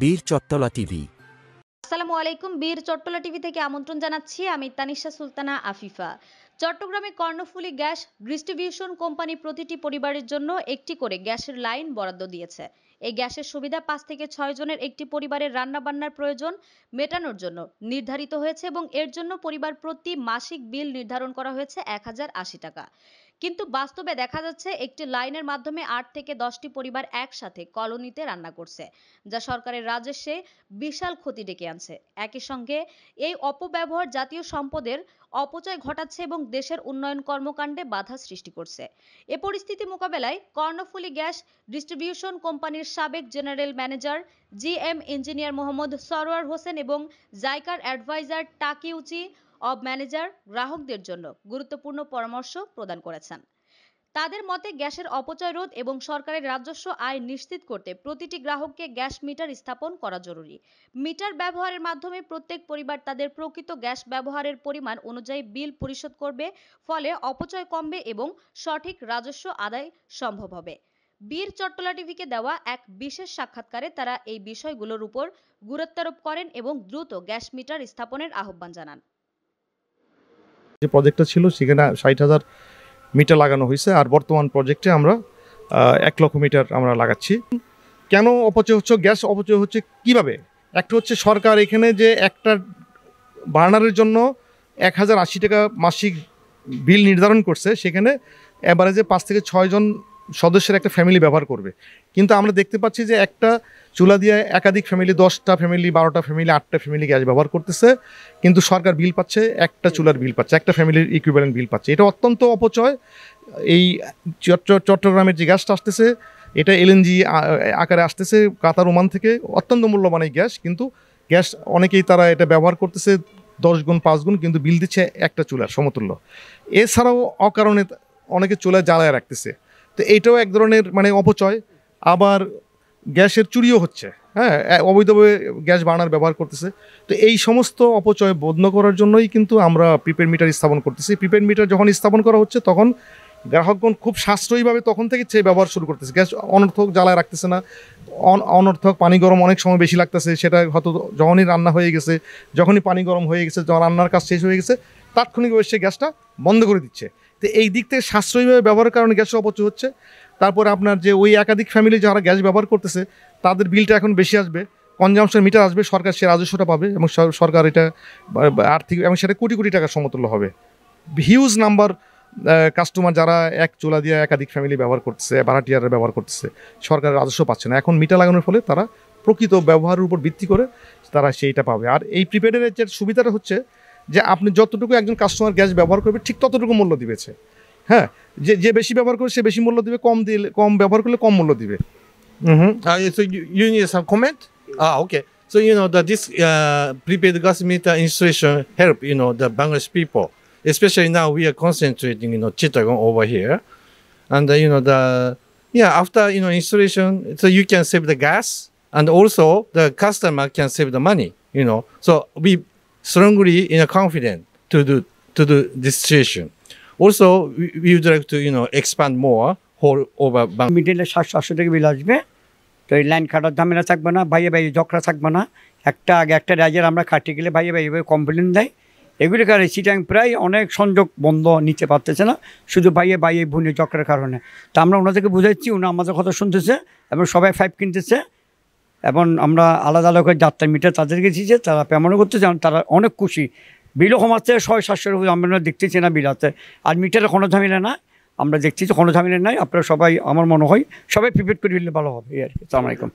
বীর চট্টলা টিভি। আসসালামু আলাইকুম। বীর চট্টলা টিভি থেকে আমন্ত্রণ জানাচ্ছি। আমি তানিশা সুলতানা আফিফা। চট্টগ্রামে কর্ণফুলী গ্যাস ডিস্ট্রিবিউশন কোম্পানি প্রতিটি পরিবারের জন্য একটি করে গ্যাসের লাইন বরাদ্দ দিয়েছে। এই গ্যাসের সুবিধা ৫ থেকে ৬ জনের একটি পরিবারের রান্নাবান্নার প্রয়োজন মেটানোর জন্য নির্ধারিত হয়েছে এবং এর জন্য পরিবার প্রতি মাসিক বিল নির্ধারণ করা হয়েছে ১,০৮০ টাকা। কিন্তু বাস্তবে দেখা যাচ্ছে একটি লাইনের মাধ্যমে ৮ থেকে ১০টি পরিবার একসাথে কলোনিতে রান্না করছে, যা সরকারের রাজস্বে বিশাল ক্ষতি ডেকে আনছে। একই সঙ্গে এই অপব্যবহার জাতীয় সম্পদের অপচয় ঘটাচ্ছে এবং দেশের উন্নয়ন কর্মকাণ্ডে বাধা সৃষ্টি করছে। এ পরিস্থিতি মোকাবেলায় কর্ণফুলী গ্যাস ডিস্ট্রিবিউশন কোম্পানির সাবেক general manager GM engineer Mohammad Sarwar Hossain এবং জাইকার অ্যাডভাইজার টাকিউচি অব ম্যানেজার গ্রাহকদের জন্য গুরুত্বপূর্ণ পরামর্শ প্রদান করেছেন। তাদের মতে গ্যাসের অপচয় রোধ এবং সরকারের রাজস্ব আয় নিশ্চিত করতে প্রতিটি গ্রাহককে গ্যাস মিটার স্থাপন করা জরুরি। মিটার ব্যবহারের মাধ্যমে প্রত্যেক পরিবার তাদের প্রকৃত গ্যাস ব্যবহারের পরিমাণ অনুযায়ী বিল পরিশোধ করবে, ফলে অপচয় কমবে এবং সঠিক রাজস্ব আদায় সম্ভব হবে। বীর চট্টলা টিভিকে দেওয়া এক বিশেষ সাক্ষাৎকারে তারা এই বিষয়গুলোর উপর গুরুত্বারোপ করেন এবং দ্রুত গ্যাস মিটার স্থাপনের আহ্বান জানান। যে প্রজেক্টটা ছিল সেখানে ৬০,০০০ মিটার লাগানো হয়েছে, আর বর্তমান প্রজেক্টে আমরা ১,০০,০০০ মিটার আমরা লাগাচ্ছি। কেন অপচয় হচ্ছে, গ্যাস অপচয় হচ্ছে কিভাবে? একটা হচ্ছে সরকার এখানে যে একটা বার্নারের জন্য ১,০৮০ টাকা মাসিক বিল নির্ধারণ করছে, সেখানে অ্যাভারেজে ৫ থেকে ৬ জন সদস্যের একটা ফ্যামিলি ব্যবহার করবে। কিন্তু আমরা দেখতে পাচ্ছি যে একটা চুলা দিয়ে একাধিক ফ্যামিলি, ১০টা ফ্যামিলি, 12টা ফ্যামিলি, 8টা ফ্যামিলি গ্যাস ব্যবহার করতেছে, কিন্তু সরকার বিল পাচ্ছে, একটা চুলার বিল পাচ্ছে, একটা ফ্যামিলির ইকুইভ্যালেন্ট বিল পাচ্ছে। এটা অত্যন্ত অপচয়। এই চট্টগ্রামের যে গ্যাসটা আসতেছে, এটা এলএনজি আকারে আসতেছে কাতার, ওমান থেকে। অত্যন্ত মূল্যবান এই গ্যাস, কিন্তু গ্যাস অনেকেই তারা এটা ব্যবহার করতেছে 10 গুণ 5 গুণ, কিন্তু বিল দিচ্ছে একটা চুলার সমতুল্য। এছাড়াও অকারণে অনেকে চুলা জ্বালায় রাখতেছে। তো এইটাও এক ধরনের অপচয়। আবার গ্যাসের চুরিও হচ্ছে, হ্যাঁ, অবৈধভাবে গ্যাস বার্নার ব্যবহার করতেছে। তো এই সমস্ত অপচয় বন্ধ করার জন্যই কিন্তু আমরা প্রিপেড মিটার স্থাপন করতেছি। প্রিপেড মিটার যখন স্থাপন করা হচ্ছে, তখন গ্রাহকগণ খুব সাশ্রয়ীভাবে তখন থেকে ব্যবহার শুরু করতেছে। গ্যাস অনর্থক জ্বালায় রাখতেছে না, অনর্থক পানি গরম অনেক সময় বেশি লাগতেছে। সেটা হয়তো যখনই রান্না হয়ে গেছে, যখনই পানি গরম হয়ে গেছে, যখন রান্নার কাজ শেষ হয়ে গেছে, তাৎক্ষণিকভাবে সে গ্যাসটা বন্ধ করে দিচ্ছে। তো এই দিক থেকে সাশ্রয়ীভাবে ব্যবহারের কারণে গ্যাসের অপচয় হচ্ছে। তারপরে আপনার যে ওই একাধিক ফ্যামিলি যারা গ্যাস ব্যবহার করতেছে, তাদের বিলটা এখন বেশি আসবে, কনজাম্পশন মিটার আসবে, সরকার সে রাজস্বটা পাবে এবং সরকার এটা আর্থিক এবং সেটা কোটি কোটি টাকার সমতুল্য হবে। হিউজ নাম্বার কাস্টমার যারা এক চুলা দিয়ে একাধিক ফ্যামিলি ব্যবহার করতেছে, ভাড়াটিয়াররা ব্যবহার করতেছে, সরকারের রাজস্ব পাচ্ছে না। এখন মিটার লাগানোর ফলে তারা প্রকৃত ব্যবহারের উপর ভিত্তি করে তারা সেইটা পাবে। আর এই প্রিপেডের যে সুবিধাটা হচ্ছে যে আপনি যতটুকু একজন কাস্টমার গ্যাস ব্যবহার করবে, ঠিক ততটুকু মূল্য দিবেছে। হ্যাঁ, যে বেশি ব্যবহার করে সে বেশি মূল্য দিবে, কম ব্যবহার করলে কম মূল্য দিবে। So you need some comment? Okay. So that this prepaid gas meter installation help the Bangladesh people, especially now we are concentrating Chittagong over here, and after installation, so you can save the gas, and also the customer can save the money. So we strongly confident to do this situation. Also, we would like to expand more whole over Bangladesh. মিডিলে 700 টাকা বিল আসবে। তো এই line কাটার ঝামেলা থাকবে না, ভাইয়ে ভাইয়ে ঝগড়া থাকবে না। একটা রাজ্যের আমরা কাটতে গেলে ভাইয়ে ভাইয়ে কমপ্লেন দেয়। এগুলি কারণে চিটাং প্রায় অনেক সংযোগ বন্ধ নিতে পারতেছে না, শুধু ভাইয়ে ভাইয়ে বোনের ঝগড়ার কারণে। তা আমরা ওনাদেরকে বুঝাচ্ছি, ওনা আমাদের কথা শুনতেছে এবং সবাই 5 কিনতেছে। এবং আমরা আলাদা আলাদা করে যাত্রা মিটার তাদেরকে দিয়েছি, তারা পেমেন্ট করতেছে, তারা অনেক খুশি। বিলও কমাচ্ছে 600-700 আমরা দেখতেছি না বিল আছে। আর মিটারে কোনো ঝামেলা না, আমরা দেখছি যে কোনো ঝামেলা নাই। আপনারা সবাই, আমার মনে হয় সবাই প্রিপেড করে দিলে ভালো হবে। এই আর কি। আসসালামু আলাইকুম।